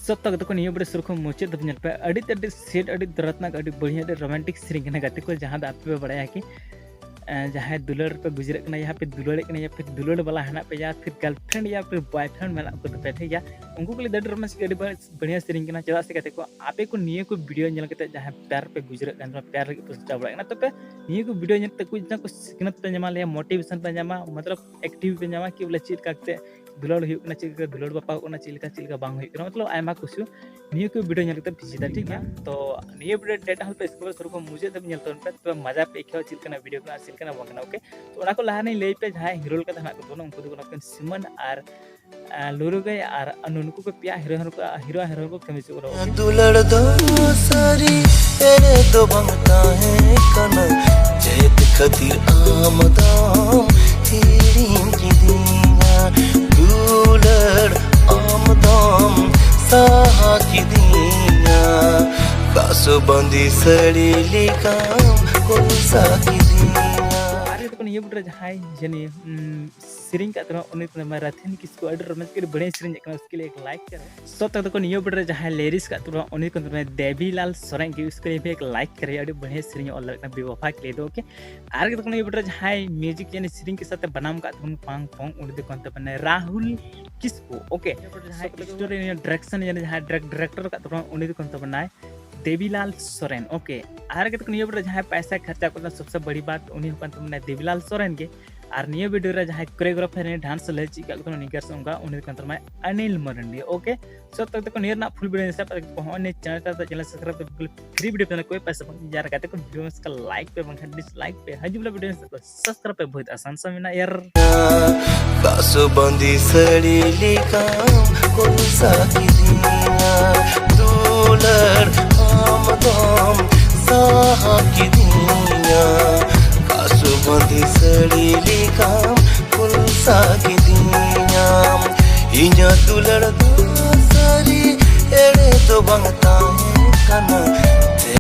सब तक तो नियो बड़े सुरखो मुचे दब नेल पे अड़ी सेट अड़ी दरतना अड़ी बढ़िया रोमांटिक सेरिंग कना गाते को जहां दा पे बड़ाया कि जहाँ दुलड़ पे गुजरे कना या फिर दुलड़ कना या फिर दुलड़ वाला हना पे या फिर गर्लफ्रेंड या फिर बॉयफ्रेंड में को पे ठीक है उनको के लिए दड़ रोमांटिक अड़ी बढ़िया सेरिंग कना चदा से कहते को आपे को नियो को वीडियो नेल कते जहाँ प्यार पे गुजरे कना प्यार लगे पोस्ट बड़ा ना तो पे नियो को वीडियो नेल ते कुछ ना कुछ सिखनत पे जमा ले मोटिवेशन पे जमा मतलब एक्टिव पे जमा कि बोले चीज काकते दुलड़ हुई चिल्का दुलड़ बापा चिल्का बांग हुई मतलब आयमा कुछ नियो को वीडियो नेलते भिजिदा ठीक है तो नियो वीडियो डेटा हल पे इसको सुर को मुझे तब नेलतो पे तो मजा पे इखियो चिल्का वीडियो का चिल्का बांगना ओके तो ओना को लहा नहीं ले पे जहां हीरो का धना को उनको दो को सिमन और लुरु गए और उनको को पिया हीरो को कमी से करो दुलड़ दो सारी एरे तो बंगता है कना जेत खतिर आमदाम तेरी की दीना दुलड़ आमदाम साहा की दीना कासो बंदी सड़ी लिकाम कौन सा की दीना ये बुढ़ा जहाँ जनी सिरिंग का तरह उन्हें तो मैं राथन किसको ऑर्डर रोमांस के बड़े सिरिंग करना उसके लिए एक लाइक करें सब तक तो ये बुढ़ा जहाँ लेरिस का तरह उन्हें तो मैं देवीलाल सोरेन की उसके लिए भी एक लाइक करें और बड़े सिरिंग और लगना बेवफा के लिए दो ओके आगे तो ये बुढ़ा जहाँ म्यूजिक यानी सिरिंग के साथ बनाम का तुम पांग पोंग उन्हें तो कौन बने राहुल किसको ओके स्टोरी डायरेक्शन यानी जहाँ डायरेक्टर का तरह उन्हें तो कौन बनाए देवीलाल सोरेन ओके आर के तो नियो वीडियो जहाँ पैसा खर्चा करना सबसे बड़ी बात उन्हीं मैंने देवीलाल सोरेन के और नियो वीडियो रे जहाँ कोरियोग्राफर ने डांस ले चिका को निकर संगा उन्हीं कंतर में अनिल मरंडी ओके सो तक तो नियर ना फुल वीडियो से पर पहुंचने चैनल सब्सक्राइब पे बिल्कुल फ्री वीडियो पे कोई पैसा नहीं जा रहा है तो वीडियो में इसका लाइक पे बंखा डिसलाइक पे हजूला वीडियो में सब्सक्राइब पे बहुत आसान से ना यार कासो बंदी सड़ी लिकाम कौन सा की दीना दुलड़ आमदाम साहा की दीना कासो बंदी सड़ी लिकाम कौन सा की दीना इन्या दुलड़ दो सारी एड़े तो बंगता है कना